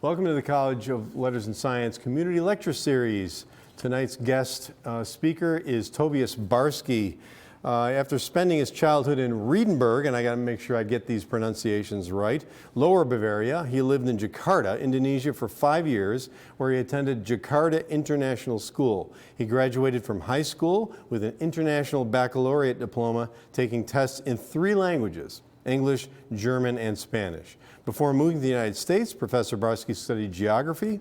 Welcome to the College of Letters and Science Community Lecture Series. Tonight's guest speaker is Tobias Barsky. After spending his childhood in Riedenburg, and I got to make sure I get these pronunciations right, Lower Bavaria, he lived in Jakarta, Indonesia for 5 years, where he attended Jakarta International School. He graduated from high school with an international baccalaureate diploma, taking tests in 3 languages, English, German, and Spanish. Before moving to the United States, Professor Barsky studied geography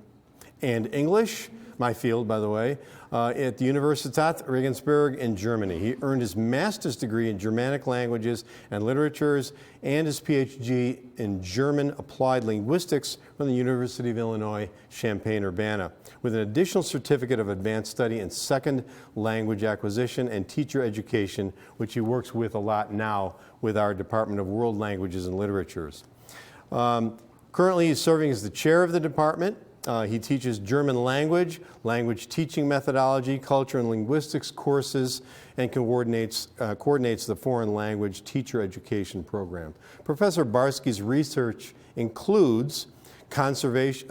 and English, my field, by the way, at the Universität Regensburg in Germany. He earned his master's degree in Germanic languages and literatures and his PhD in German applied linguistics from the University of Illinois, Champaign-Urbana, with an additional certificate of advanced study in second language acquisition and teacher education, which he works with a lot now with our Department of World Languages and Literatures. Currently, he's serving as the chair of the department. He teaches German language, language teaching methodology, culture and linguistics courses, and coordinates the foreign language teacher education program. Professor Barsky's research includes conversation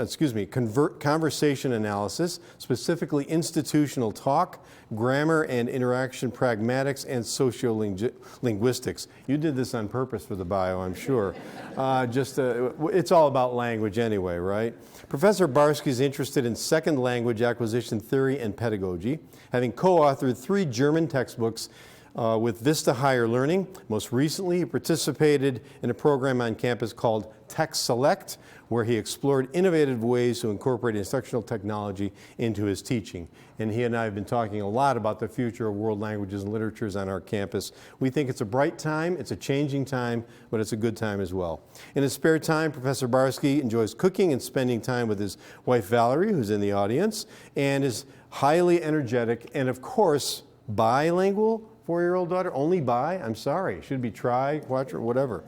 analysis, specifically institutional talk, grammar and interaction pragmatics, and sociolinguistics. You did this on purpose for the bio, I'm sure. It's all about language anyway, right? Professor Barsky is interested in second language acquisition theory and pedagogy, having co-authored 3 German textbooks with Vista Higher Learning. Most recently, he participated in a program on campus called Tech Select, where he explored innovative ways to incorporate instructional technology into his teaching. And he and I have been talking a lot about the future of world languages and literatures on our campus. We think it's a bright time, it's a changing time, but it's a good time as well. In his spare time, Professor Barsky enjoys cooking and spending time with his wife Valerie, who's in the audience, and is highly energetic and, of course, bilingual. 4-year-old daughter, only bi? I'm sorry, should be try, watch, or whatever.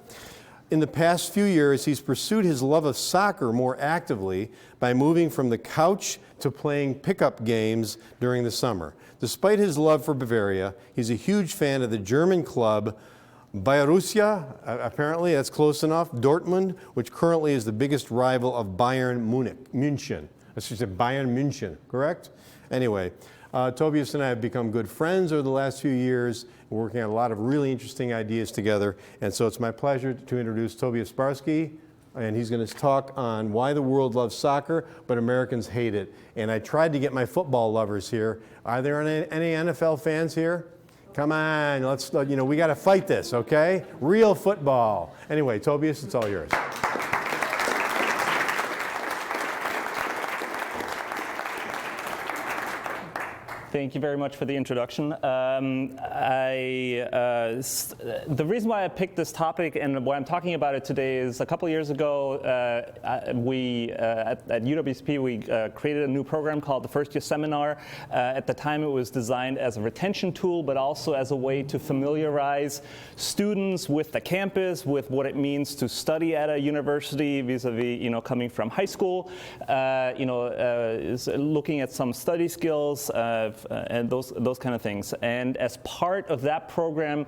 In the past few years, he's pursued his love of soccer more actively by moving from the couch to playing pickup games during the summer. Despite his love for Bavaria, he's a huge fan of the German club Borussia, apparently that's close enough, Dortmund, which currently is the biggest rival of Bayern München. I should say Bayern München, correct? Anyway. Tobias and I have become good friends over the last few years, working on a lot of really interesting ideas together. And so it's my pleasure to introduce Tobias Barsky, and he's going to talk on why the world loves soccer, but Americans hate it. And I tried to get my football lovers here. Are there any NFL fans here? Come on, we got to fight this, okay? Real football. Anyway, Tobias, it's all yours. Thank you very much for the introduction. The reason why I picked this topic and why I'm talking about it today is a couple years ago, at UWSP, we created a new program called the First Year Seminar. At the time, it was designed as a retention tool, but also as a way to familiarize students with the campus, with what it means to study at a university vis-a-vis, coming from high school, looking at some study skills, and those kind of things. And as part of that program,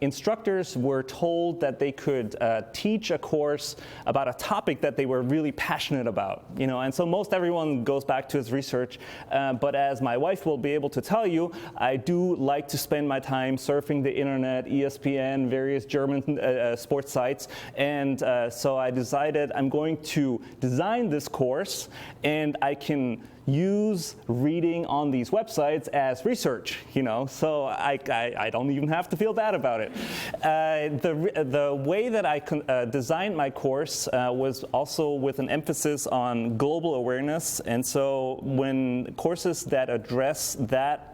instructors were told that they could teach a course about a topic that they were really passionate about. And so most everyone goes back to his research, but as my wife will be able to tell you, I do like to spend my time surfing the internet, ESPN, various German sports sites, and so I decided I'm going to design this course, and I can use reading on these websites as research, so I don't even have to feel bad about it. The way that I designed my course was also with an emphasis on global awareness, and so when courses that address that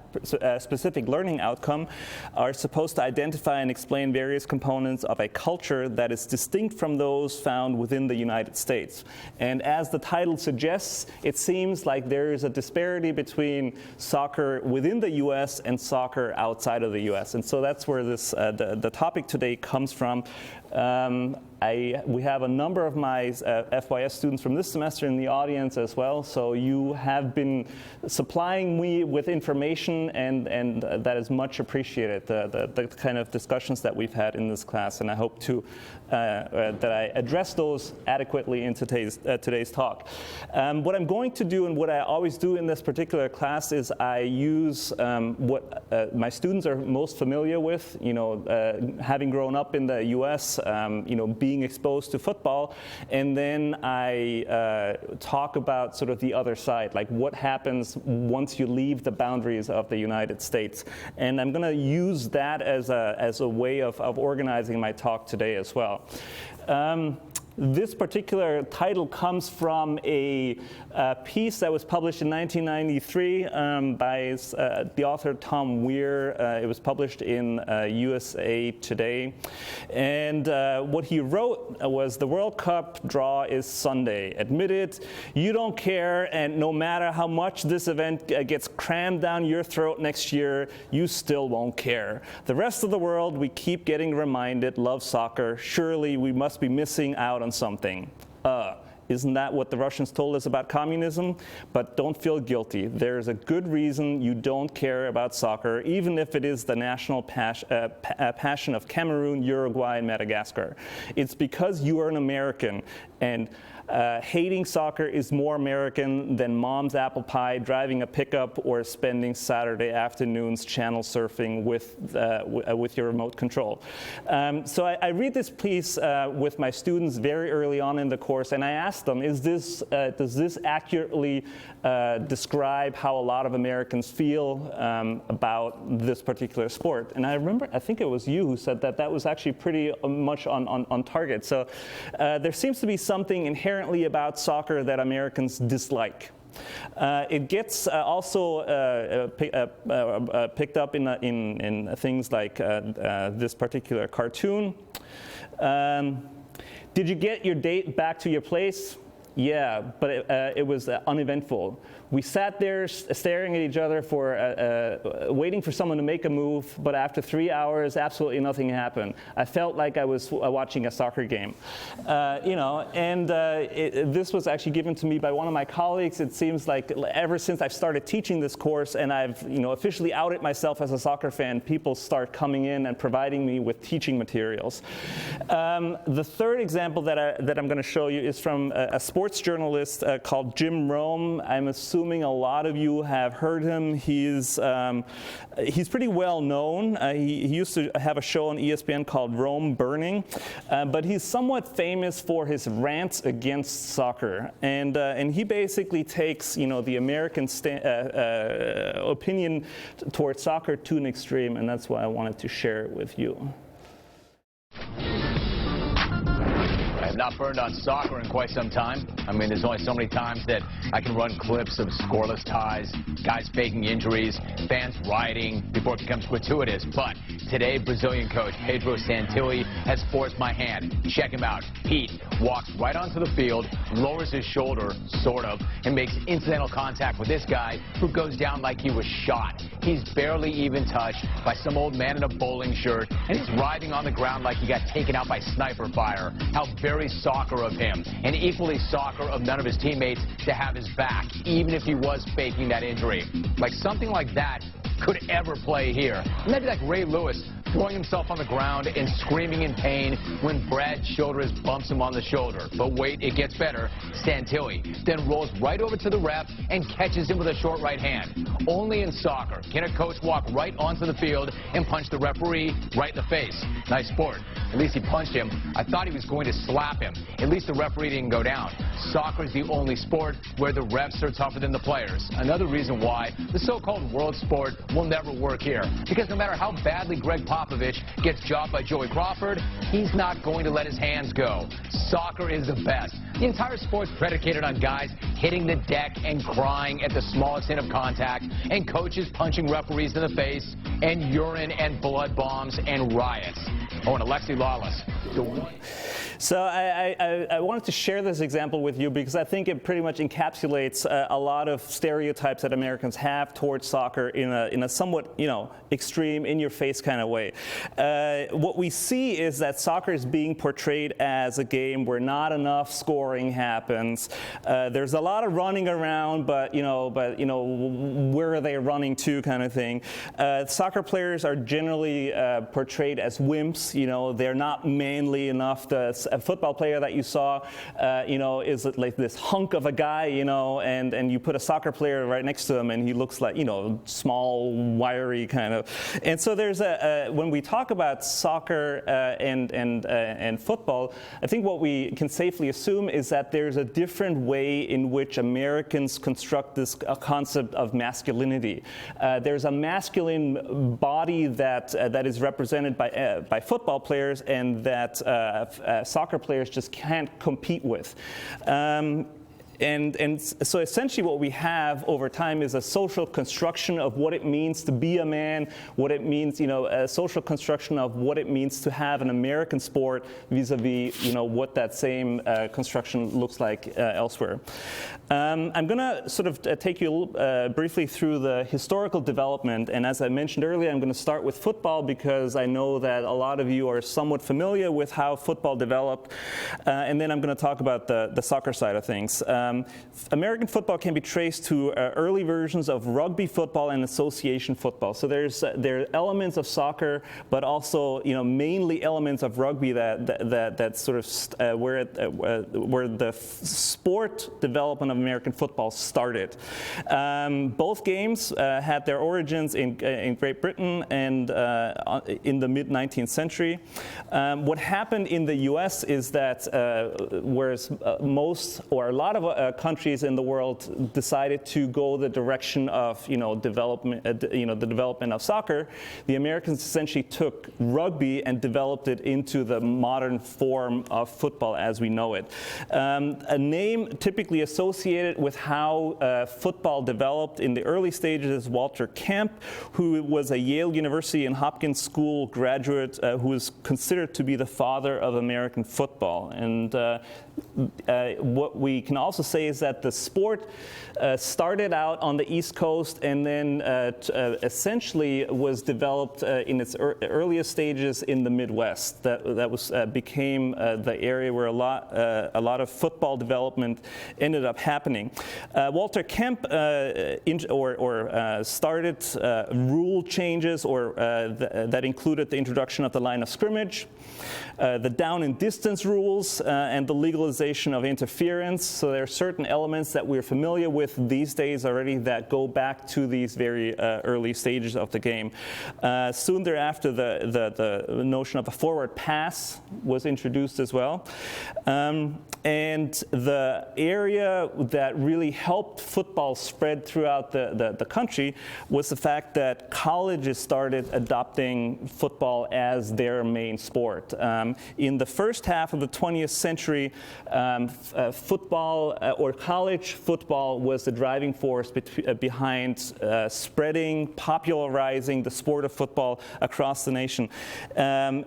specific learning outcome are supposed to identify and explain various components of a culture that is distinct from those found within the United States. And as the title suggests, it seems like there is a disparity between soccer within the U.S. and soccer outside of the U.S. And so that's where this the topic today comes from. We have a number of my FYS students from this semester in the audience as well, so you have been supplying me with information, and that is much appreciated, the kind of discussions that we've had in this class, and I hope that I address those adequately in today's talk. What I'm going to do, and what I always do in this particular class, is I use what my students are most familiar with, having grown up in the US, being exposed to football, and then I talk about sort of the other side, like what happens once you leave the boundaries of the United States. And I'm going to use that as a way of organizing my talk today as well. This particular title comes from a piece that was published in 1993 by the author Tom Weir. It was published in USA Today. And what he wrote was, "The World Cup draw is Sunday. Admit it, you don't care, and no matter how much this event gets crammed down your throat next year, you still won't care. The rest of the world, we keep getting reminded, love soccer. Surely we must be missing out on something. Isn't that what the Russians told us about communism? But don't feel guilty. There's a good reason you don't care about soccer, even if it is the national passion of Cameroon, Uruguay, and Madagascar. It's because you are an American, and hating soccer is more American than mom's apple pie, driving a pickup, or spending Saturday afternoons channel surfing with your remote control." So I read this piece with my students very early on in the course, and I asked them, does this accurately describe how a lot of Americans feel about this particular sport? And I think it was you who said that was actually pretty much on target. So there seems to be something inherently about soccer that Americans dislike. It gets also picked up in things like this particular cartoon. Did you get your date back to your place? Yeah, but it was uneventful. We sat there staring at each other waiting for someone to make a move, but after 3 hours, absolutely nothing happened. I felt like I was watching a soccer game. This was actually given to me by one of my colleagues. It seems like ever since I've started teaching this course and I've officially outed myself as a soccer fan, people start coming in and providing me with teaching materials. The third example that I'm going to show you is from a sports journalist called Jim Rome. I'm assuming a lot of you have heard him. He's pretty well known. He used to have a show on ESPN called Rome Burning, but he's somewhat famous for his rants against soccer. And he basically takes the American opinion towards soccer to an extreme, and that's why I wanted to share it with you. I have not burned on soccer in quite some time. I mean, there's only so many times that I can run clips of scoreless ties, guys faking injuries, fans rioting before it becomes gratuitous. But today, Brazilian coach Pedro Santilli has forced my hand. Check him out. Pete walks right onto the field, lowers his shoulder, sort of, and makes incidental contact with this guy who goes down like he was shot. He's barely even touched by some old man in a bowling shirt, and he's writhing on the ground like he got taken out by sniper fire. How very soccer of him, and equally soccer of none of his teammates to have his back, even if he was faking that injury. Like something like that could ever play here. Maybe like Ray Lewis throwing himself on the ground and screaming in pain when Brad Childress bumps him on the shoulder. But wait, it gets better. Santilli then rolls right over to the ref and catches him with a short right hand. Only in soccer can a coach walk right onto the field and punch the referee right in the face. Nice sport. At least he punched him. I thought he was going to slap him. At least the referee didn't go down. Soccer is the only sport where the refs are tougher than the players. Another reason why the so-called world sport will never work here. Because no matter how badly Greg Popovich gets jobbed by Joey Crawford, he's not going to let his hands go. Soccer is the best. The entire sport's predicated on guys hitting the deck and crying at the smallest hint of contact, and coaches punching referees in the face, and urine and blood bombs and riots. Oh, and Alexi Lawless. So I wanted to share this example with you because I think it pretty much encapsulates a lot of stereotypes that Americans have towards soccer in a somewhat, extreme, in-your-face kind of way. What we see is that soccer is being portrayed as a game where not enough scoring happens. There's a lot of running around, but where are they running to, kind of thing. Soccer players are generally portrayed as wimps. They're not manly enough. A football player that you saw, is like this hunk of a guy, and you put a soccer player right next to him, and he looks like, small, wiry kind of. And so there's when we talk about soccer and football, I think what we can safely assume is that there's a different way in which Americans construct this concept of masculinity. There's a masculine body that is represented by football players, and that soccer players just can't compete with. And so essentially what we have over time is a social construction of what it means to be a man, what it means, a social construction of what it means to have an American sport vis-a-vis, what that same construction looks like elsewhere. I'm going to sort of take you briefly through the historical development, and as I mentioned earlier, I'm going to start with football because I know that a lot of you are somewhat familiar with how football developed, and then I'm going to talk about the soccer side of things. American football can be traced to early versions of rugby football and association football. So there are elements of soccer, but also mainly elements of rugby that sort of where the sport development of American football started. Both games had their origins in Great Britain and in the mid-19th century. What happened in the U.S. is that whereas most or a lot of countries in the world decided to go the direction of development, the development of soccer, the Americans essentially took rugby and developed it into the modern form of football as we know it. A name typically associated with how football developed in the early stages is Walter Camp, who was a Yale University and Hopkins School graduate who is considered to be the father of American football. And what we can also say is that the sport started out on the East Coast and then essentially was developed in its earliest stages in the Midwest. That became the area where a lot of football development ended up happening. Walter Camp started rule changes that included the introduction of the line of scrimmage, the down and distance rules, and the legalization of interference. So there are certain elements that we're familiar with these days already that go back to these very early stages of the game. Soon thereafter, the notion of a forward pass was introduced as well. And the area that really helped football spread throughout the country was the fact that colleges started adopting football as their main sport. In the first half of the 20th century, football or college football was the driving force behind spreading, popularizing the sport of football across the nation. So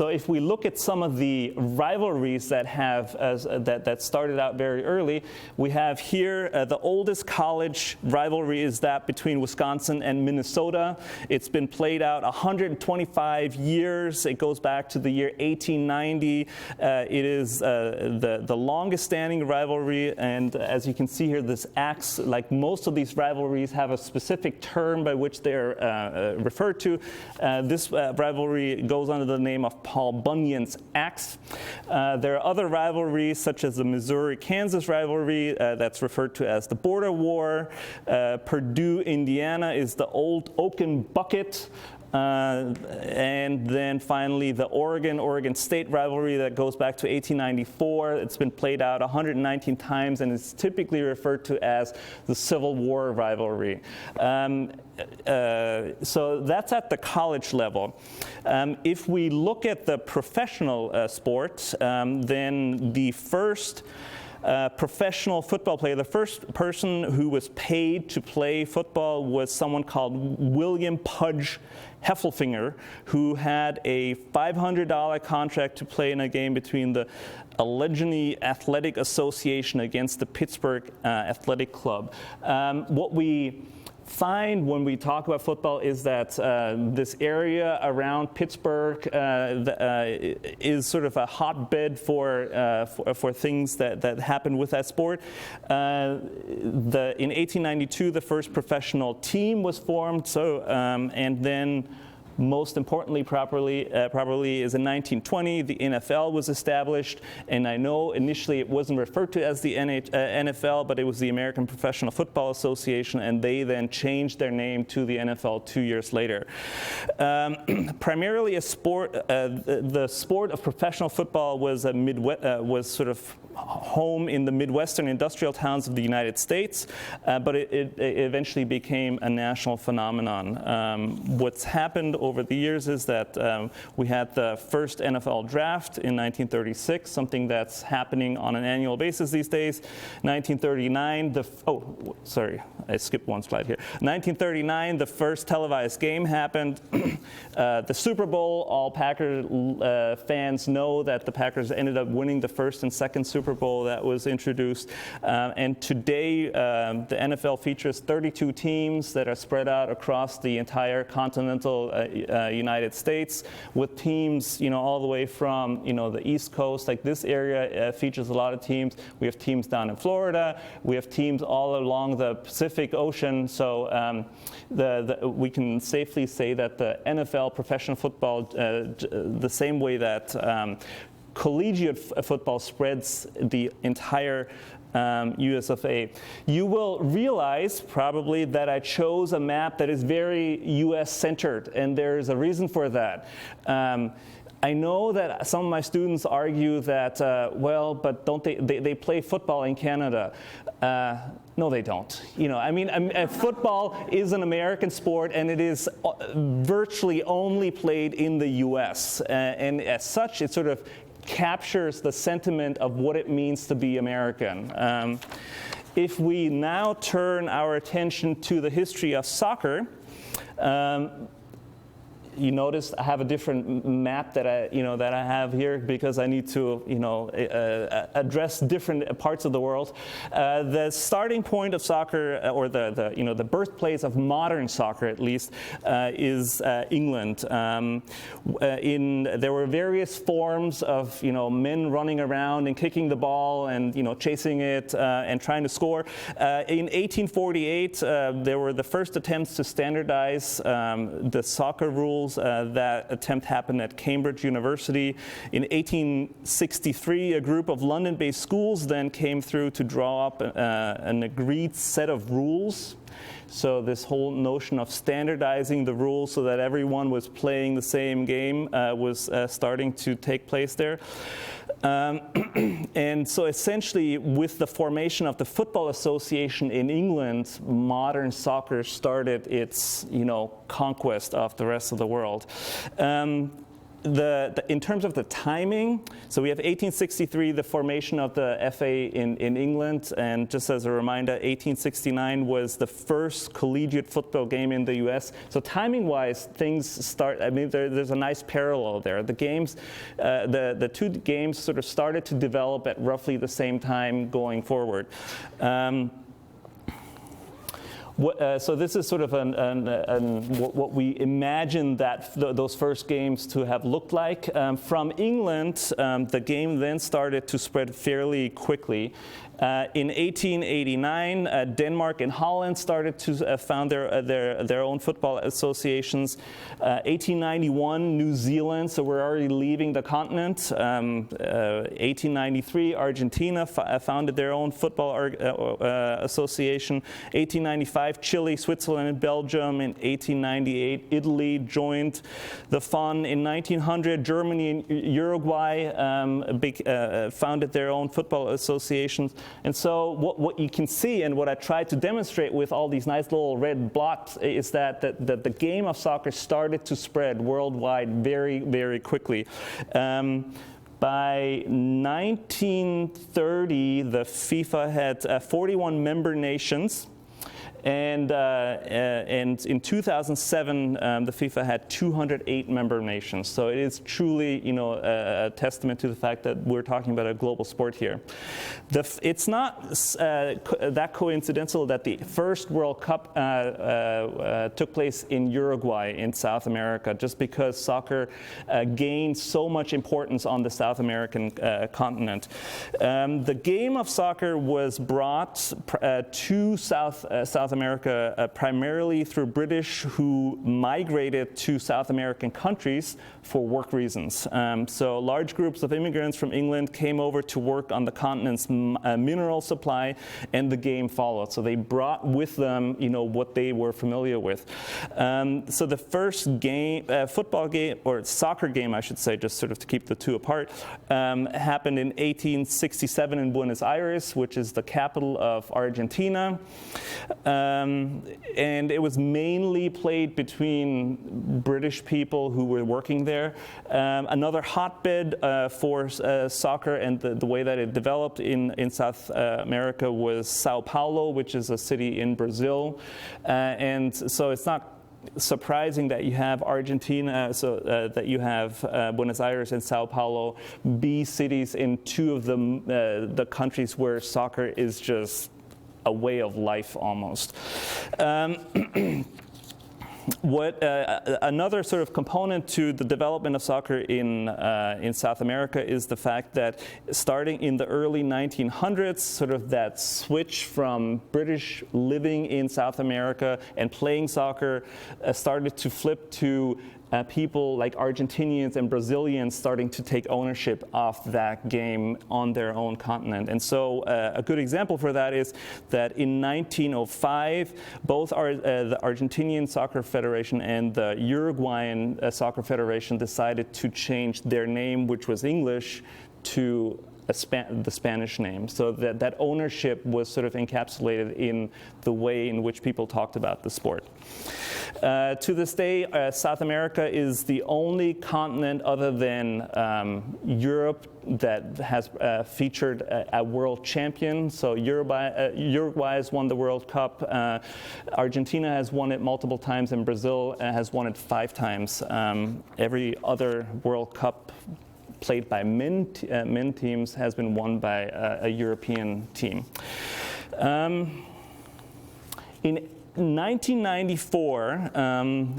if we look at some of the rivalries that started out very early, we have here the oldest college rivalry is that between Wisconsin and Minnesota. It's been played out 125 years. It goes back to the year 1890. It is the longest standing rivalry, and as you can see here, this axe, like most of these rivalries, have a specific term by which they're referred to. This rivalry goes under the name of Paul Bunyan's axe. There are other rivalries, such as the Missouri-Kansas rivalry, that's referred to as the Border War. Purdue, Indiana is the Old Oaken Bucket. And then finally the Oregon State rivalry that goes back to 1894. It's been played out 119 times and is typically referred to as the Civil War rivalry. So that's at the college level. If we look at the professional sport, then the first professional football player, the first person who was paid to play football was someone called William Pudge Heffelfinger, who had a $500 contract to play in a game between the Allegheny Athletic Association against the Pittsburgh Athletic Club. What we find when we talk about football is that this area around Pittsburgh is sort of a hotbed for things that happen with that sport. In 1892, the first professional team was formed. So and then, most importantly, probably is in 1920, the NFL was established, and I know initially it wasn't referred to as the NFL, but it was the American Professional Football Association, and they then changed their name to the NFL 2 years later. Primarily a sport, the sport of professional football was was sort of home in the Midwestern industrial towns of the United States, but it eventually became a national phenomenon. What's happened over the years is that we had the first NFL draft in 1936, something that's happening on an annual basis these days. 1939, I skipped one slide here. 1939, the first televised game happened. The Super Bowl, all Packers fans know that the Packers ended up winning the first and second Super Bowl that was introduced. And today, the NFL features 32 teams that are spread out across the entire continental United States, with teams, all the way from, the East Coast. Like this area features a lot of teams. We have teams down in Florida. We have teams all along the Pacific Ocean. So we can safely say that the NFL professional football, the same way that collegiate football spreads the entire US of A. You will realize probably that I chose a map that is very US centered, and there's a reason for that. I know that some of my students argue that, but don't they play football in Canada? No, they don't. Football is an American sport, and it is virtually only played in the US. And as such, it sort of captures the sentiment of what it means to be American. If we now turn our attention to the history of soccer, you notice I have a different map that I have here because I need to address different parts of the world. The starting point of soccer, or the birthplace of modern soccer at least, is England. There were various forms of men running around and kicking the ball and chasing it and trying to score. In 1848, there were the first attempts to standardize the soccer rules. That attempt happened at Cambridge University. In 1863, a group of London-based schools then came through to draw up an agreed set of rules. So this whole notion of standardizing the rules so that everyone was playing the same game was starting to take place there. And so essentially, with the formation of the Football Association in England, modern soccer started its, conquest of the rest of the world. In terms of the timing, so we have 1863, the formation of the FA in England, and just as a reminder, 1869 was the first collegiate football game in the US. So timing-wise, things start, there's a nice parallel there. The games, the two games sort of started to develop at roughly the same time going forward. So this is sort of what we imagine that those first games to have looked like. From England, the game then started to spread fairly quickly. In 1889, Denmark and Holland started to found their own football associations. 1891, New Zealand, so we're already leaving the continent. 1893, Argentina founded their own football association. 1895, Chile, Switzerland, and Belgium. In 1898, Italy joined the fun. In 1900, Germany and Uruguay founded their own football associations. And so what you can see, and what I tried to demonstrate with all these nice little red blocks, is that the game of soccer started to spread worldwide very, very quickly. By 1930, the FIFA had 41 member nations. And in 2007, the FIFA had 208 member nations. So it is truly, a testament to the fact that we're talking about a global sport here. It's not that coincidental that the first World Cup took place in Uruguay in South America, just because soccer gained so much importance on the South American continent. The game of soccer was brought to South America primarily through British who migrated to South American countries for work reasons. So large groups of immigrants from England came over to work on the continent's mineral supply, and the game followed. So they brought with them, what they were familiar with. So the first game, football game, or soccer game, I should say, just sort of to keep the two apart, happened in 1867 in Buenos Aires, which is the capital of Argentina. And it was mainly played between British people who were working there. Another hotbed for soccer and the way that it developed in South America was Sao Paulo, which is a city in Brazil. And so it's not surprising that you have Argentina, that you have Buenos Aires and Sao Paulo be cities in two of the countries where soccer is just a way of life almost. Another sort of component to the development of soccer in South America is the fact that starting in the early 1900s, sort of that switch from British living in South America and playing soccer started to flip to people like Argentinians and Brazilians starting to take ownership of that game on their own continent. And so a good example for that is that in 1905, both the Argentinian Soccer Federation and the Uruguayan Soccer Federation decided to change their name, which was English, to the Spanish name. So that ownership was sort of encapsulated in the way in which people talked about the sport. To this day, South America is the only continent other than Europe that has featured a world champion. So Uruguay has won the World Cup. Argentina has won it multiple times, and Brazil has won it 5 times. Every other World Cup played by men teams has been won by a European team. In 1994,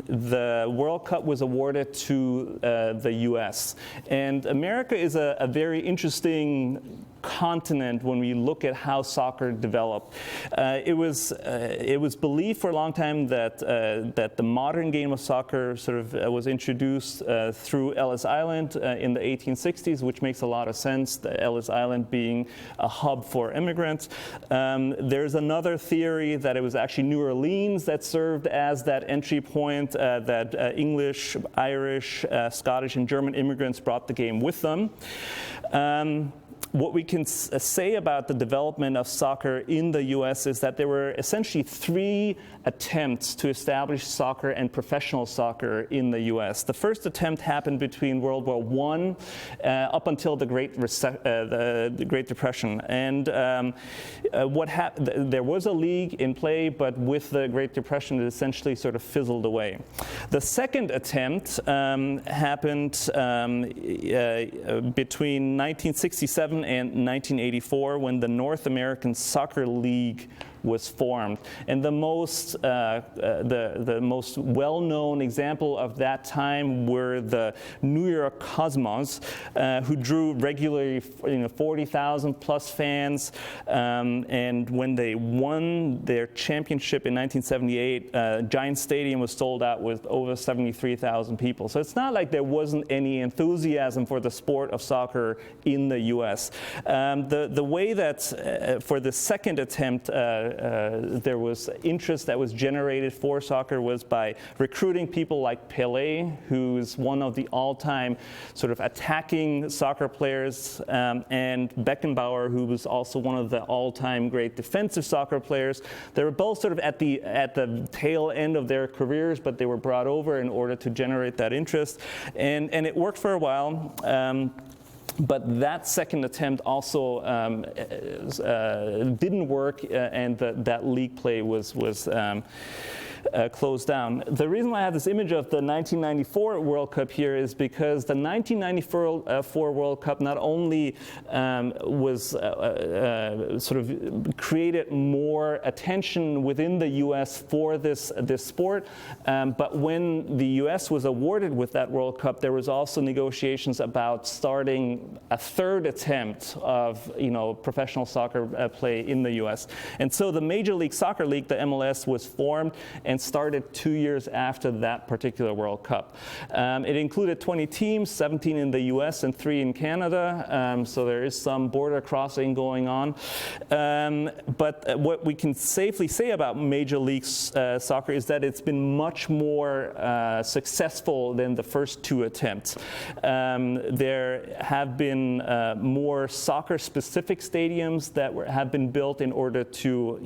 the World Cup was awarded to the U.S. And America is a very interesting continent when we look at how soccer developed. It was believed for a long time that the modern game of soccer sort of was introduced through Ellis Island in the 1860s, which makes a lot of sense, the Ellis Island being a hub for immigrants. There's another theory that it was actually New Orleans that served as that entry point, that English, Irish, Scottish, and German immigrants brought the game with them. What we can say about the development of soccer in the U.S. is that there were essentially 3 attempts to establish soccer and professional soccer in the U.S. The first attempt happened between World War I up until the Great Depression. And what happened? There was a league in play, but with the Great Depression, it essentially sort of fizzled away. The second attempt happened between 1967 and 1984, when the North American Soccer League was formed. And the most well-known example of that time were the New York Cosmos, who drew regularly 40,000 plus fans. And when they won their championship in 1978, Giant Stadium was sold out with over 73,000 people. So it's not like there wasn't any enthusiasm for the sport of soccer in the U.S. The way that for the second attempt there was interest that was generated for soccer was by recruiting people like Pelé, who's one of the all-time sort of attacking soccer players, and Beckenbauer, who was also one of the all-time great defensive soccer players. They were both sort of at the tail end of their careers, but they were brought over in order to generate that interest, and it worked for a while. But that second attempt also didn't work, and that league play was closed down. The reason why I have this image of the 1994 World Cup here is because the 1994 World Cup not only was sort of created more attention within the U.S. for this sport, but when the U.S. was awarded with that World Cup, there was also negotiations about starting a third attempt of professional soccer play in the U.S. And so the Major League Soccer League, the MLS, was formed and started 2 years after that particular World Cup. It included 20 teams, 17 in the US and 3 in Canada, so there is some border crossing going on. But what we can safely say about Major League Soccer is that it's been much more successful than the first 2 attempts. There have been more soccer-specific stadiums that have been built in order to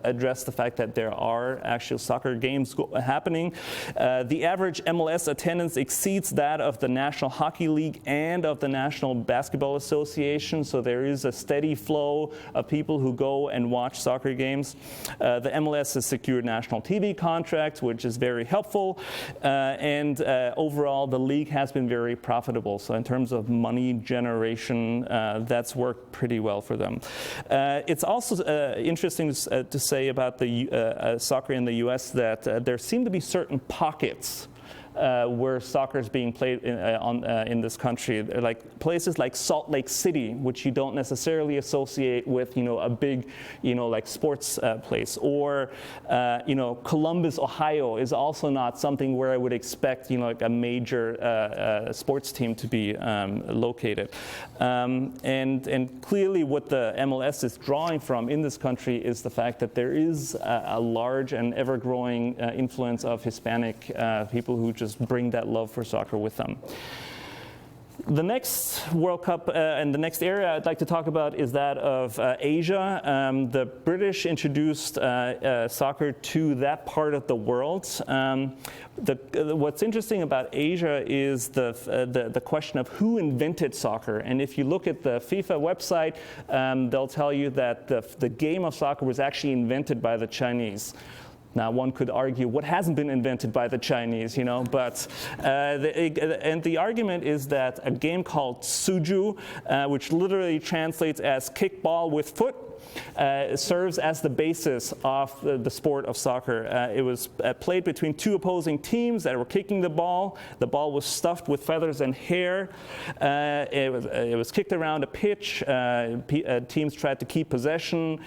address the fact that there are actual soccer games happening. The average MLS attendance exceeds that of the National Hockey League and of the National Basketball Association, so there is a steady flow of people who go and watch soccer games. The MLS has secured national TV contracts, which is very helpful, and overall the league has been very profitable. So in terms of money generation, that's worked pretty well for them. It's also interesting to say about the soccer in the U.S. that there seem to be certain pockets where soccer is being played in this country, like places like Salt Lake City, which you don't necessarily associate with a big like sports place, or Columbus, Ohio is also not something where I would expect like a major sports team to be located. And clearly what the MLS is drawing from in this country is the fact that there is a large and ever-growing influence of Hispanic people who just bring that love for soccer with them. The next World Cup and the next area I'd like to talk about is that of Asia. The British introduced soccer to that part of the world. What's interesting about Asia is the question of who invented soccer. And if you look at the FIFA website, they'll tell you that the game of soccer was actually invented by the Chinese. Now, one could argue what hasn't been invented by the Chinese, but the argument is that a game called Suju, which literally translates as kickball with foot, serves as the basis of the sport of soccer. It was played between 2 opposing teams that were kicking the ball. The ball was stuffed with feathers and hair. It was kicked around a pitch. Teams tried to keep possession.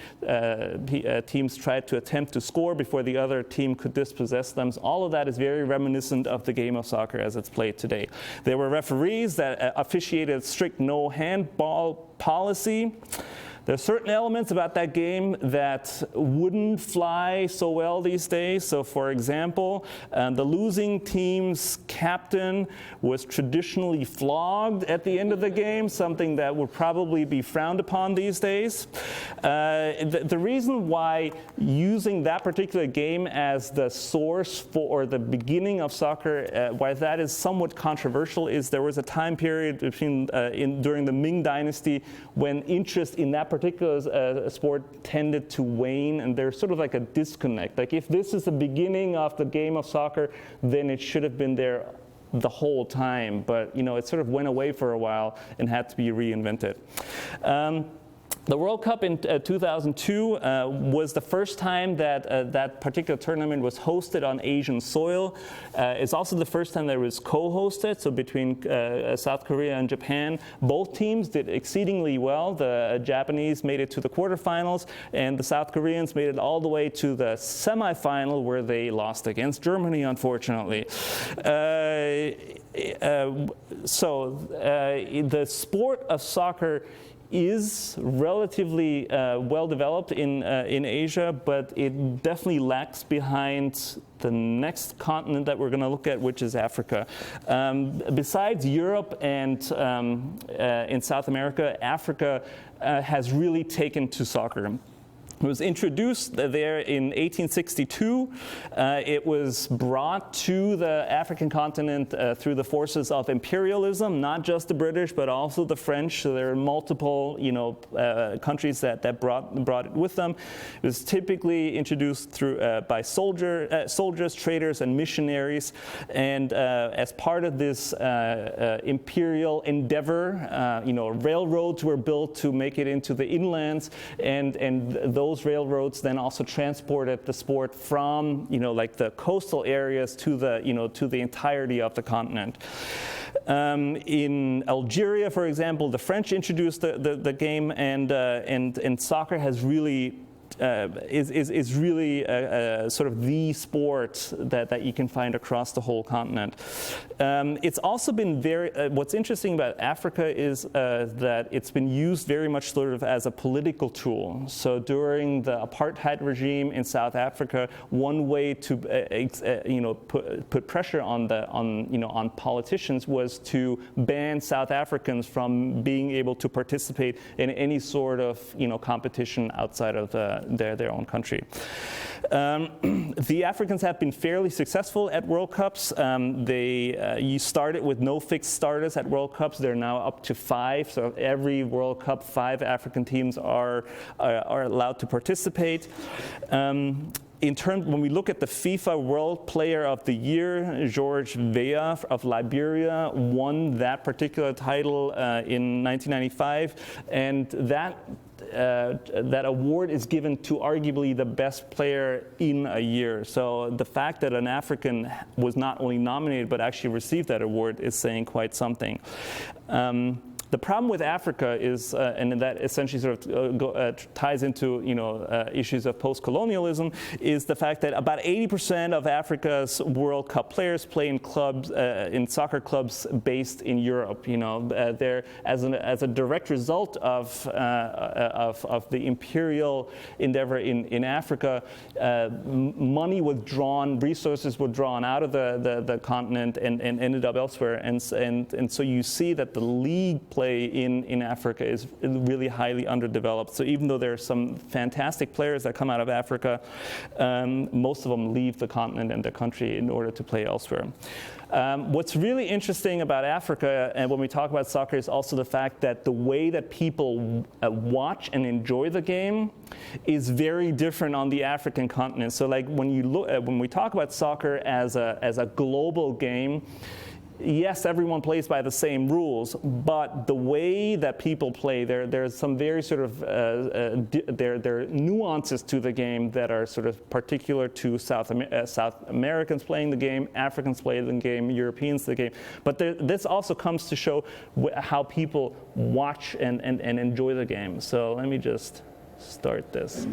Teams tried to attempt to score before the other team could dispossess them. So all of that is very reminiscent of the game of soccer as it's played today. There were referees that officiated strict no handball policy. There are certain elements about that game that wouldn't fly so well these days. So, for example, the losing team's captain was traditionally flogged at the end of the game, something that would probably be frowned upon these days. The reason why using that particular game as the source for, or the beginning of soccer, why that is somewhat controversial is there was a time period during the Ming Dynasty when interest in that particular sport tended to wane, and there's sort of like a disconnect. Like if this is the beginning of the game of soccer, then it should have been there the whole time, but it sort of went away for a while and had to be reinvented. The World Cup in 2002 was the first time that that particular tournament was hosted on Asian soil. It's also the first time that it was co-hosted, so between South Korea and Japan. Both teams did exceedingly well. The Japanese made it to the quarterfinals, and the South Koreans made it all the way to the semifinal, where they lost against Germany, unfortunately. The sport of soccer is relatively well developed in Asia, but it definitely lags behind the next continent that we're going to look at, which is Africa. Besides Europe and in South America, Africa has really taken to soccer. It was introduced there in 1862. It was brought to the African continent through the forces of imperialism, not just the British, but also the French. So there are multiple, countries that brought it with them. It was typically introduced through by soldiers, traders, and missionaries. And as part of this imperial endeavor, railroads were built to make it into the inlands, and those railroads then also transported the sport from, like the coastal areas to the entirety of the continent. In Algeria, for example, the French introduced the game, and soccer has really is really sort of the sport that you can find across the whole continent. It's also been what's interesting about Africa is that it's been used very much sort of as a political tool. So during the apartheid regime in South Africa, one way to put pressure on politicians was to ban South Africans from being able to participate in any sort of competition outside of their own country. The Africans have been fairly successful at World Cups. You started with no fixed starters at World Cups. They're now up to 5. So every World Cup, 5 African teams are allowed to participate. When we look at the FIFA World Player of the Year, George Weah of Liberia won that particular title in 1995, and that award is given to arguably the best player in a year. So the fact that an African was not only nominated but actually received that award is saying quite something. The problem with Africa is, and that essentially sort of ties into issues of post-colonialism, is the fact that about 80% of Africa's World Cup players play in clubs, in soccer clubs based in Europe. They're as a direct result of the imperial endeavor in Africa. Money was drawn, resources were drawn out of the continent and ended up elsewhere, and so you see that the league play in Africa is really highly underdeveloped. So even though there are some fantastic players that come out of Africa, most of them leave the continent and their country in order to play elsewhere. What's really interesting about Africa, and when we talk about soccer, is also the fact that the way that people watch and enjoy the game is very different on the African continent. So, like when we talk about soccer as a global game, yes, everyone plays by the same rules, but the way that people play, there's some very sort of there are nuances to the game that are sort of particular to South Americans playing the game, Africans play the game, Europeans the game. But this also comes to show how people watch and enjoy the game. So let me just start this.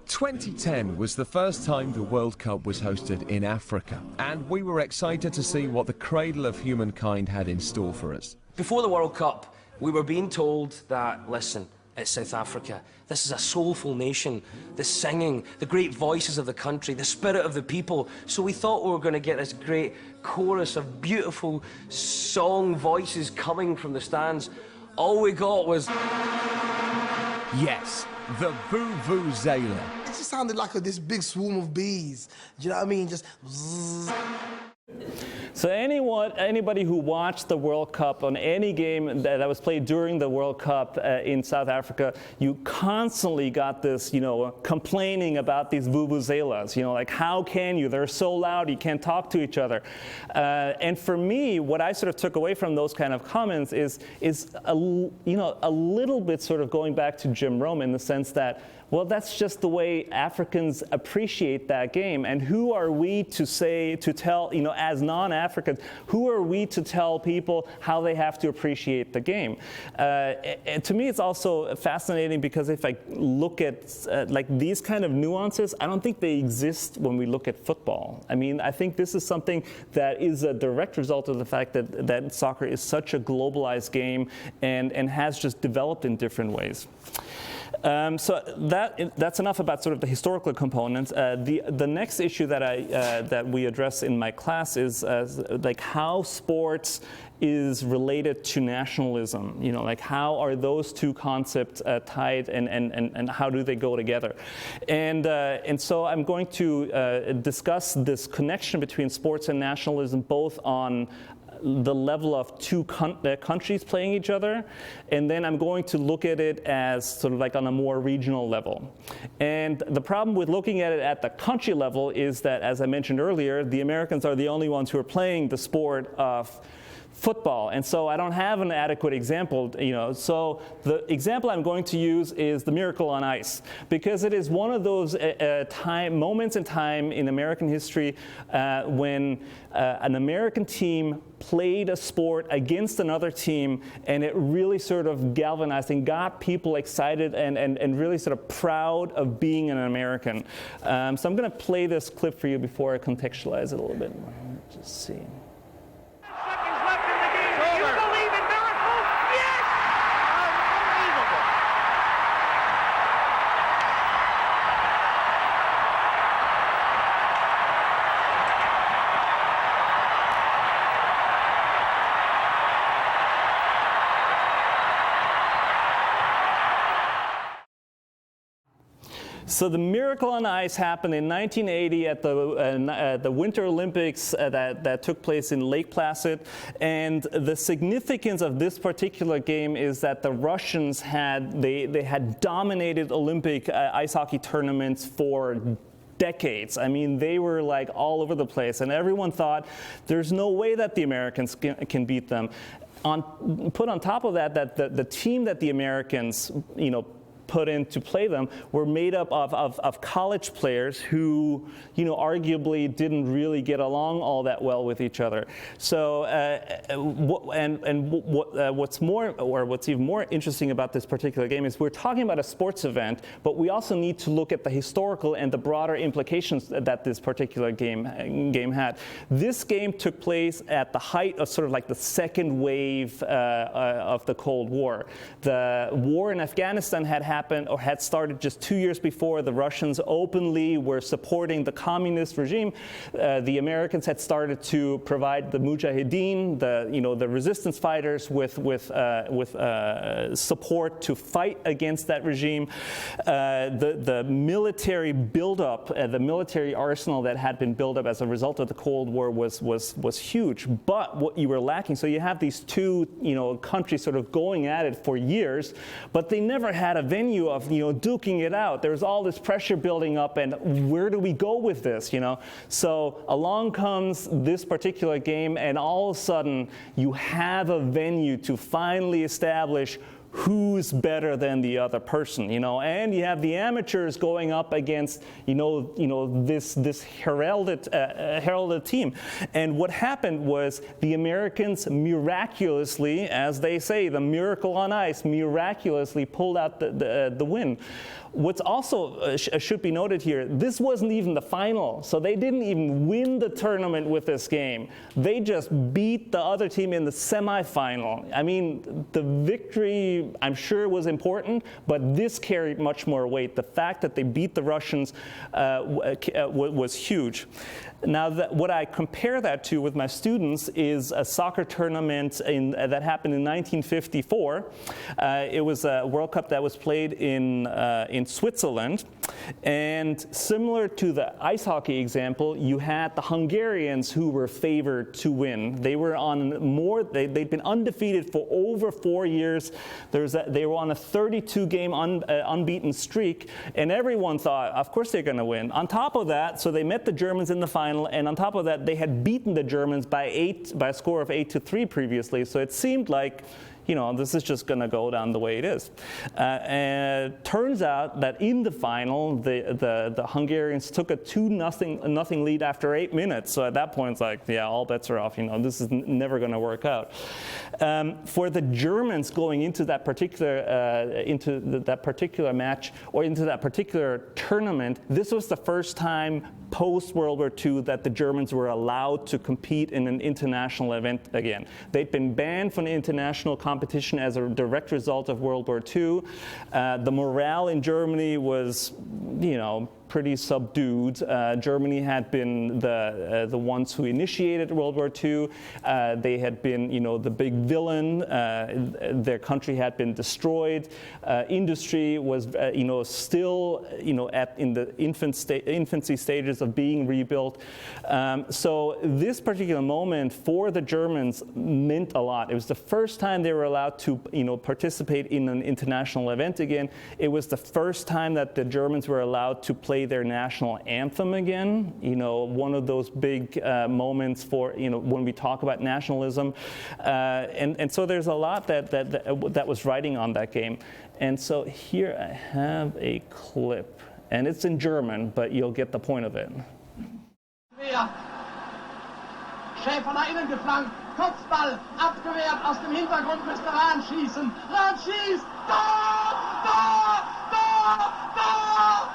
2010 was the first time the World Cup was hosted in Africa, and we were excited to see what the cradle of humankind had in store for us. Before the World Cup, we were being told that, listen, it's South Africa. This is a soulful nation. The singing, the great voices of the country, the spirit of the people. So we thought we were going to get this great chorus of beautiful song voices coming from the stands. All we got was... Yes, the Vuvuzela. It just sounded like this big swarm of bees. Do you know what I mean? Just... Zzz. So anybody who watched the World Cup on any game that was played during the World Cup in South Africa, you constantly got this, complaining about these vuvuzelas. Like, how can you? They're so loud, you can't talk to each other. And for me, what I sort of took away from those kind of comments is a little bit sort of going back to Jim Rome in the sense that, well, that's just the way Africans appreciate that game. And who are we to tell, as non-Africans, who are we to tell people how they have to appreciate the game? To me, it's also fascinating because if I look at like these kind of nuances, I don't think they exist when we look at football. I mean, I think this is something that is a direct result of the fact that soccer is such a globalized game and has just developed in different ways. So that's enough about sort of the historical components. The next issue that we address in my class is like how sports is related to nationalism. You know, like how are those two concepts tied, and how do they go together? And so I'm going to discuss this connection between sports and nationalism, both on the level of two countries playing each other, and then I'm going to look at it as sort of like on a more regional level. And the problem with looking at it at the country level is that, as I mentioned earlier, the Americans are the only ones who are playing the sport of football, and so I don't have an adequate example, you know. So the example I'm going to use is the Miracle on Ice, because it is one of those moments in time in American history when an American team played a sport against another team, and it really sort of galvanized and got people excited and really sort of proud of being an American. So I'm going to play this clip for you before I contextualize it a little bit more. Just see. So the Miracle on Ice happened in 1980 at the Winter Olympics that took place in Lake Placid. And the significance of this particular game is that the Russians had dominated Olympic ice hockey tournaments for decades. I mean, they were like all over the place, and everyone thought there's no way that the Americans can beat them. Put on top of that, the team that the Americans, you know, put in to play them were made up of college players who, you know, arguably didn't really get along all that well with each other. So, what's even more interesting about this particular game is we're talking about a sports event, but we also need to look at the historical and the broader implications that this particular game had. This game took place at the height of sort of like the second wave of the Cold War. The war in Afghanistan had started just 2 years before. The Russians openly were supporting the communist regime. The Americans had started to provide the Mujahideen, the resistance fighters, with support to fight against that regime. The military buildup, the military arsenal that had been built up as a result of the Cold War was huge. But what you were lacking, so you have these two, you know, countries sort of going at it for years, but they never had a venue of, you know, duking it out. There's all this pressure building up, and where do we go with this, you know? So along comes this particular game, and all of a sudden you have a venue to finally establish who's better than the other person, you know, and you have the amateurs going up against, this heralded team. And what happened was the Americans miraculously, as they say, the Miracle on Ice, miraculously pulled out the win. What's also should be noted here, this wasn't even the final, so they didn't even win the tournament with this game. They just beat the other team in the semifinal. I mean, the victory, I'm sure, was important, but this carried much more weight. The fact that they beat the Russians was huge. Now, what I compare that to with my students is a soccer tournament that happened in 1954. It was a World Cup that was played in Switzerland. And similar to the ice hockey example, you had the Hungarians who were favored to win. They were they'd been undefeated for over 4 years. They were on a 32-game unbeaten streak, and everyone thought, of course they're going to win. On top of that, so they met the Germans in the final, and on top of that, they had beaten the Germans by a score of 8-3 previously. So it seemed like, you know, this is just going to go down the way it is. And it turns out that in the final, the Hungarians took a 2-0 lead after 8 minutes. So at that point, it's like, yeah, all bets are off. You know, this is never going to work out. For the Germans going into that particular match or into that particular tournament, this was the first time post-World War II that the Germans were allowed to compete in an international event again. They'd been banned from international competition as a direct result of World War II. The morale in Germany was, pretty subdued. Germany had been the ones who initiated World War II. They had been, the big villain. Their country had been destroyed. Industry was, still, in the infancy stages of being rebuilt. So this particular moment for the Germans meant a lot. It was the first time they were allowed to, participate in an international event again. It was the first time that the Germans were allowed to play their national anthem again, one of those big moments for, when we talk about nationalism. And so there's a lot that was riding on that game. And so here I have a clip, and it's in German, but you'll get the point of it. Schäfer nach innen geflankt, Kopfball, abgewehrt, aus dem Hintergrund müsste Rahn schießen. Rahn schießt! Tor! Tor! Tor! Tor!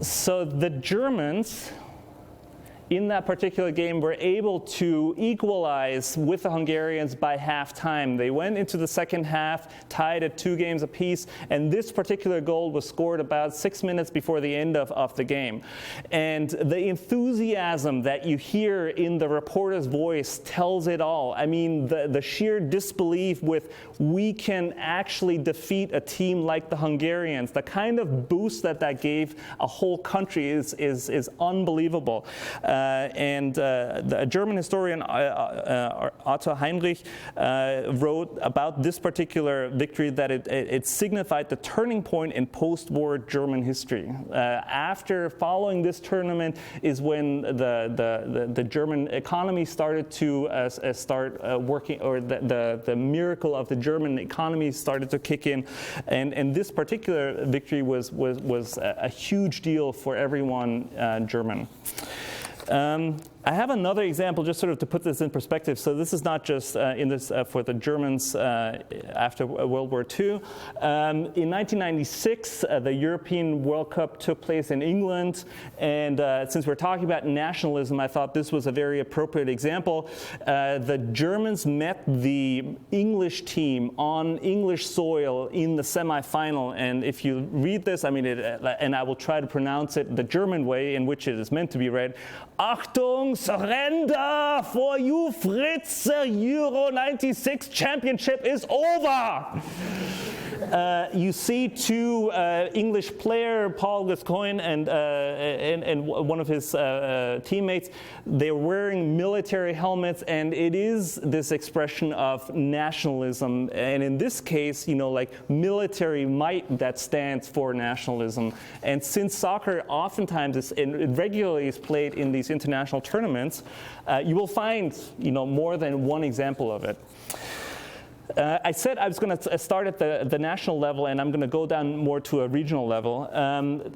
So the Germans, in that particular game, were able to equalize with the Hungarians by halftime. They went into the second half, tied at 2 games apiece, and this particular goal was scored about 6 minutes before the end of the game. And the enthusiasm that you hear in the reporter's voice tells it all. I mean, the sheer disbelief with, we can actually defeat a team like the Hungarians. The kind of boost that gave a whole country is unbelievable. A German historian, Otto Heinrich, wrote about this particular victory that it signified the turning point in post-war German history. Following this tournament is when the German economy started to working, or the miracle of the German economy started to kick in, and this particular victory was a huge deal for everyone German. I have another example, just sort of to put this in perspective. So this is not just for the Germans after World War II. In 1996, the European World Cup took place in England, and since we're talking about nationalism, I thought this was a very appropriate example. The Germans met the English team on English soil in the semifinal, and if you read this, I mean, and I will try to pronounce it the German way in which it is meant to be read. Achtung, surrender for you, Fritz, Euro 96 championship is over. You see 2 English player, Paul Gascoigne and one of his teammates. They're wearing military helmets, and it is this expression of nationalism. And in this case, like military might that stands for nationalism. And since soccer oftentimes regularly is played in these international tournaments, you will find more than one example of it. I said I was going to start at the national level, and I'm going to go down more to a regional level.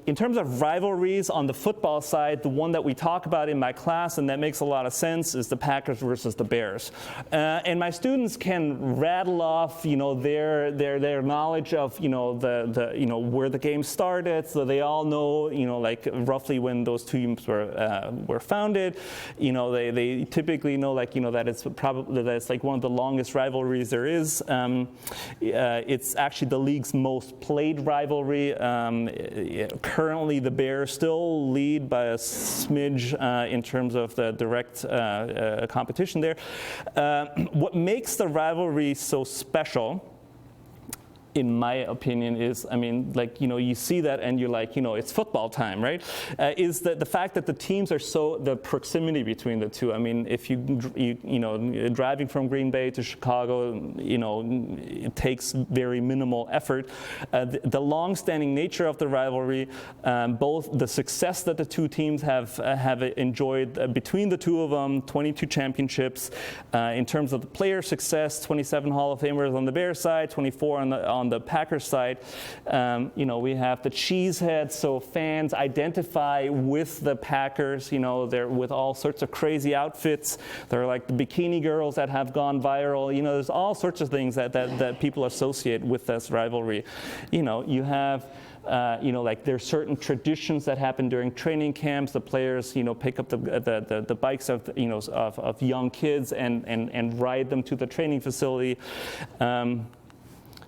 In terms of rivalries on the football side, the one that we talk about in my class, and that makes a lot of sense, is the Packers versus the Bears. And my students can rattle off, their knowledge of, where the game started, so they all know, like roughly when those teams were founded. They typically know, that it's like one of the longest rivalries there is. It's actually the league's most played rivalry. Currently, the Bears still lead by a smidge in terms of the direct competition there. What makes the rivalry so special, in my opinion, is, you see that and you're like, it's football time, right? Is the fact that the teams are the proximity between the two. I mean, if driving from Green Bay to Chicago, it takes very minimal effort. The long-standing nature of the rivalry, both the success that the two teams have enjoyed between the two of them, 22 championships. In terms of the player success, 27 Hall of Famers on the Bears side, 24 on on the Packers side, we have the cheeseheads, so fans identify with the Packers. They're with all sorts of crazy outfits. They're like the bikini girls that have gone viral. There's all sorts of things that people associate with this rivalry. You have like there's certain traditions that happen during training camps. The players, pick up the bikes of young kids and ride them to the training facility.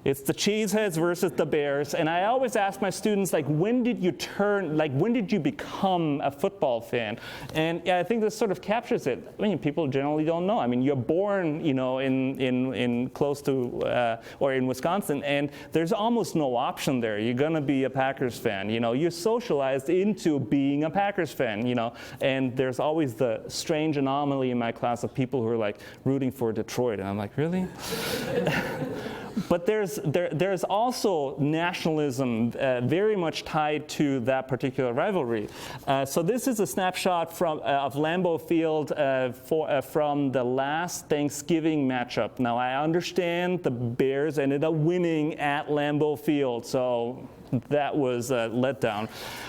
It's the cheeseheads versus the bears. And I always ask my students, when did you become a football fan? And I think this sort of captures it. People generally don't know. You're born, in close to, or in Wisconsin, and there's almost no option there. You're gonna be a Packers fan. You're socialized into being a Packers fan, and there's always the strange anomaly in my class of people who are rooting for Detroit. And I'm like, really? But there's also nationalism very much tied to that particular rivalry. So this is a snapshot of Lambeau Field from the last Thanksgiving matchup. Now I understand the Bears ended up winning at Lambeau Field, so that was a letdown.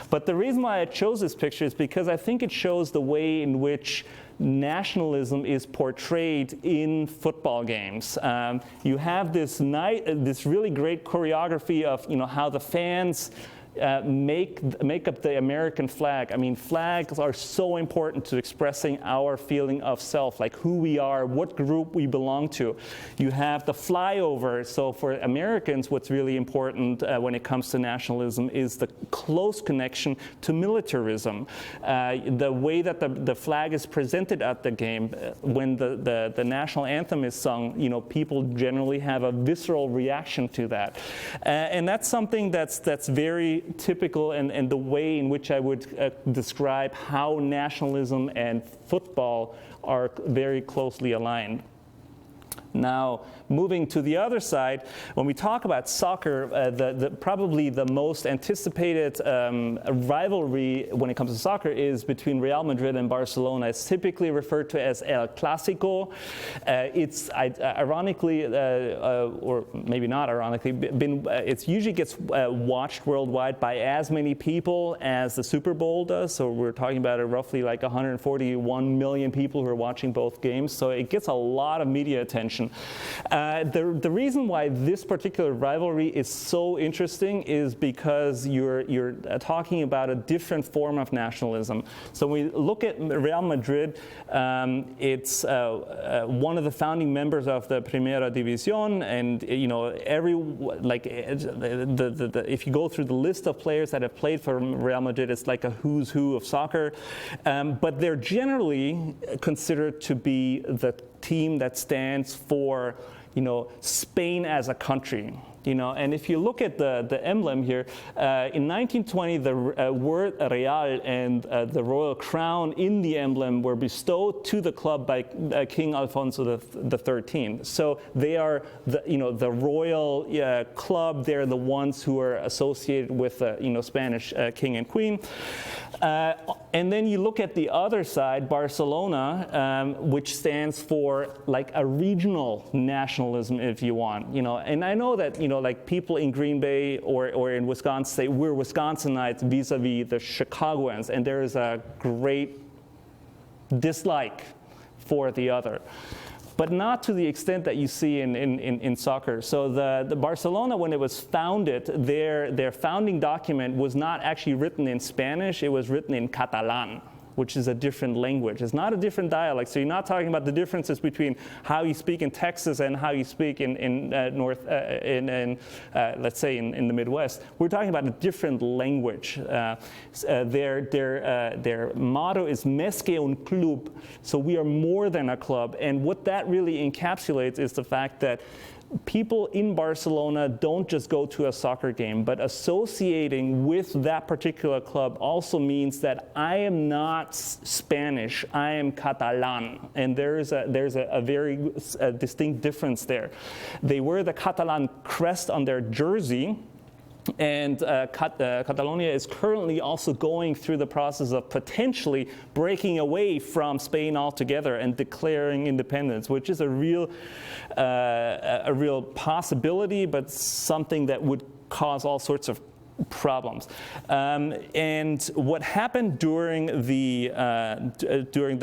But the reason why I chose this picture is because I think it shows the way in which nationalism is portrayed in football games. You have this really great choreography of how the fans make up the American flag. Flags are so important to expressing our feeling of self, like who we are, what group we belong to. You have the flyover. So for Americans, what's really important when it comes to nationalism is the close connection to militarism. The way that the flag is presented at the game, when the national anthem is sung, people generally have a visceral reaction to that. And that's something that's very typical and the way in which I would describe how nationalism and football are very closely aligned. Now, moving to the other side, when we talk about soccer, probably the most anticipated rivalry when it comes to soccer is between Real Madrid and Barcelona. It's typically referred to as El Clásico. It's ironically, or maybe not ironically, it usually gets watched worldwide by as many people as the Super Bowl does. So we're talking about roughly 141 million people who are watching both games. So it gets a lot of media attention. The reason why this particular rivalry is so interesting is because you're talking about a different form of nationalism. So when we look at Real Madrid, it's one of the founding members of the Primera División, and if you go through the list of players that have played for Real Madrid, it's like a who's who of soccer. But they're generally considered to be the team that stands for, Spain as a country. And if you look at the emblem here, in 1920, the word Real and the royal crown in the emblem were bestowed to the club by King Alfonso XIII. So they are the royal club. They're the ones who are associated with Spanish king and queen. And then you look at the other side, Barcelona, which stands for a regional nationalism, if you want. And I know that people in Green Bay or in Wisconsin say we're Wisconsinites vis-a-vis the Chicagoans, and there is a great dislike for the other, but not to the extent that you see in soccer. So the Barcelona, when it was founded, their founding document was not actually written in Spanish, it was written in Catalan, which is a different language. It's not a different dialect. So you're not talking about the differences between how you speak in Texas and how you speak in let's say in the Midwest. We're talking about a different language. Their motto is Més que un club. So we are more than a club. And what that really encapsulates is the fact that people in Barcelona don't just go to a soccer game, but associating with that particular club also means that I am not Spanish, I am Catalan. And there's a very distinct difference there. They wear the Catalan crest on their jersey, And Catalonia is currently also going through the process of potentially breaking away from Spain altogether and declaring independence, which is a real possibility, but something that would cause all sorts of problems. And what happened during the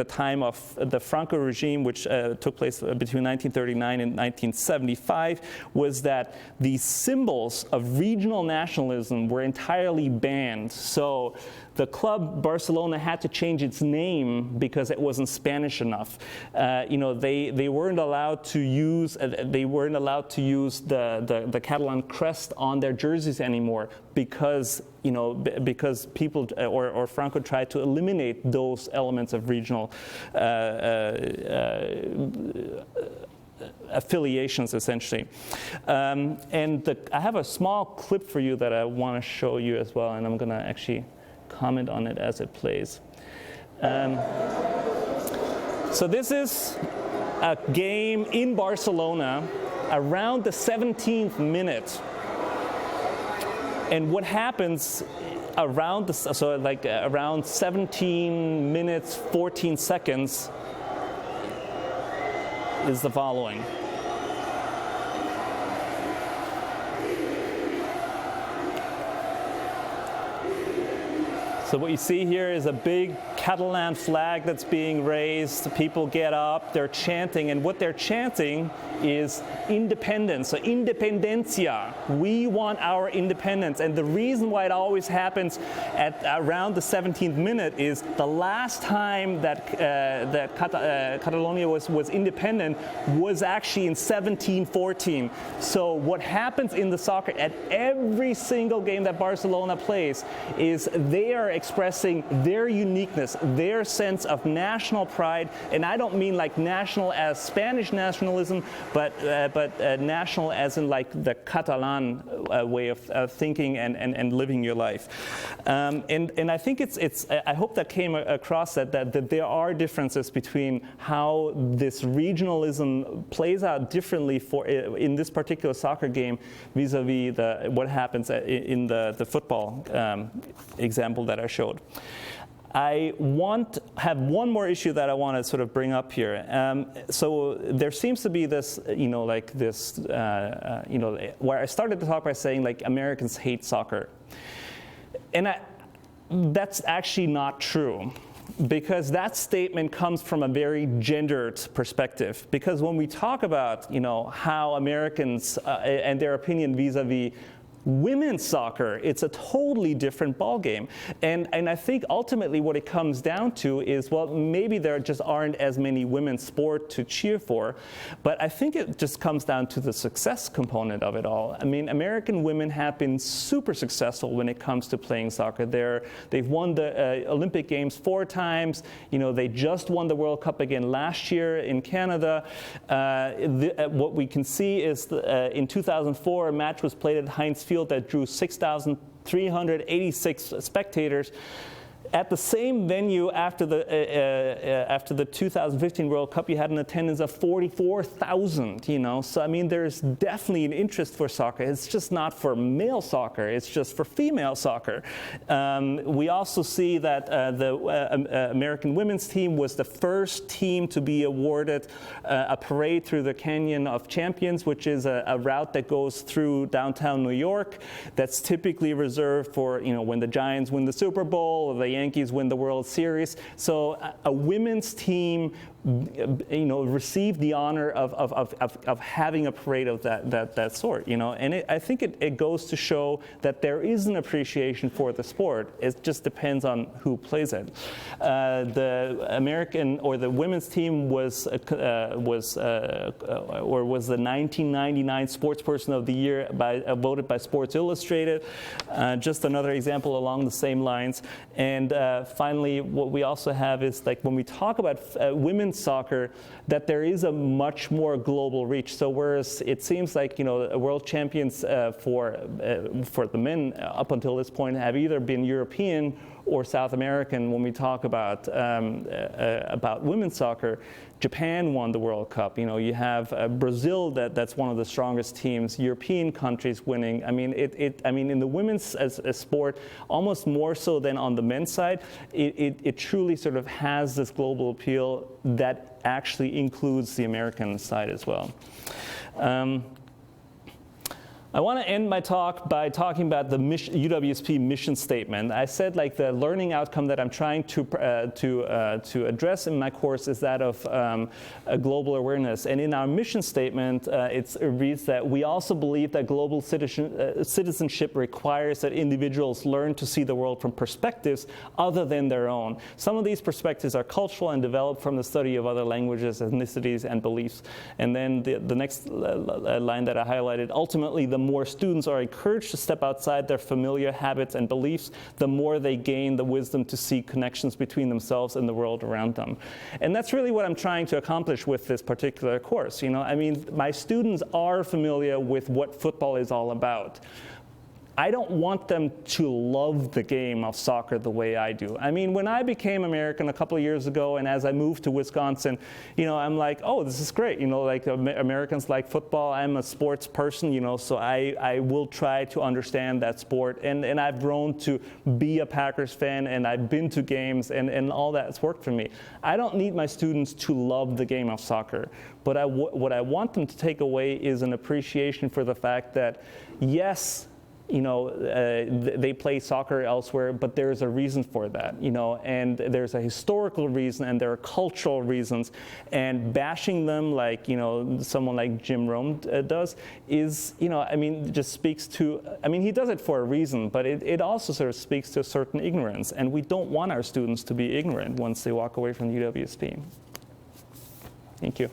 time of the Franco regime, which took place between 1939 and 1975, was that the symbols of regional nationalism were entirely banned. So the club Barcelona had to change its name because it wasn't Spanish enough. They weren't allowed to use the Catalan crest on their jerseys anymore because people or Franco tried to eliminate those elements of regional affiliations, essentially. I have a small clip for you that I want to show you as well, and I'm going to actually comment on it as it plays. So this is a game in Barcelona around the 17th minute. And what happens around around 17 minutes, 14 seconds is the following. So what you see here is a big Catalan flag that's being raised. People get up, they're chanting, and what they're chanting is independence, so independencia. We want our independence. And the reason why it always happens at around the 17th minute is the last time that Catalonia was independent was actually in 1714. So what happens in the soccer at every single game that Barcelona plays is they are expressing their uniqueness, their sense of national pride, and I don't mean like national as Spanish nationalism, but national as in like the Catalan way of thinking and living your life. And I think I hope that came across that there are differences between how this regionalism plays out differently in this particular soccer game vis-a-vis what happens in the football example that I showed. I have one more issue that I want to sort of bring up here. So there seems to be this, where I started to talk by saying like Americans hate soccer, and that's actually not true. Because that statement comes from a very gendered perspective. Because when we talk about, how Americans and their opinion vis-a-vis women's soccer, it's a totally different ballgame. And I think ultimately what it comes down to is, well, maybe there just aren't as many women's sport to cheer for, but I think it just comes down to the success component of it all. I mean, American women have been super successful when it comes to playing soccer. They've won the Olympic Games 4 times. They just won the World Cup again last year in Canada. What we can see is in 2004, a match was played at Heinz Field that drew 6,386 spectators. At the same venue after the 2015 World Cup, you had an attendance of 44,000. So I mean, there's definitely an interest for soccer. It's just not for male soccer. It's just for female soccer. We also see that the American women's team was the first team to be awarded a parade through the Canyon of Champions, which is a route that goes through downtown New York. That's typically reserved for when the Giants win the Super Bowl or the Yankees win the World Series. So a women's team, received the honor of having a parade of that sort. And I think it goes to show that there is an appreciation for the sport. It just depends on who plays it. The American or the women's team was the 1999 Sportsperson of the Year voted by Sports Illustrated. Just another example along the same lines. And finally, what we also have is like when we talk about women's soccer, that there is a much more global reach. So whereas it seems like world champions for the men up until this point have either been European or South American when we talk about women's soccer. Japan won the World Cup. You know, you have Brazil that's one of the strongest teams. European countries winning. I mean, in the women's as sport, almost more so than on the men's side, it truly sort of has this global appeal that actually includes the American side as well. I want to end my talk by talking about the UWSP mission statement. I said, like, the learning outcome that I'm trying to address in my course is that of a global awareness. And in our mission statement, it reads that we also believe that global citizenship requires that individuals learn to see the world from perspectives other than their own. Some of these perspectives are cultural and developed from the study of other languages, ethnicities, and beliefs. And then the next line that I highlighted, ultimately, the more students are encouraged to step outside their familiar habits and beliefs, the more they gain the wisdom to see connections between themselves and the world around them. And that's really what I'm trying to accomplish with this particular course. You know, I mean, my students are familiar with what football is all about. I don't want them to love the game of soccer the way I do. I mean, when I became American a couple of years ago, and as I moved to Wisconsin, you know, I'm like, oh, this is great. You know, like, Americans like football. I'm a sports person, you know, so I will try to understand that sport. And I've grown to be a Packers fan, and I've been to games, and all that's worked for me. I don't need my students to love the game of soccer. But what I want them to take away is an appreciation for the fact that, yes, you know, they play soccer elsewhere, but there's a reason for that, you know, and there's a historical reason and there are cultural reasons, and bashing them like, you know, someone like Jim Rome does is, you know, I mean, just speaks to, I mean, he does it for a reason, but it also sort of speaks to a certain ignorance, and we don't want our students to be ignorant once they walk away from UWSP. Thank you.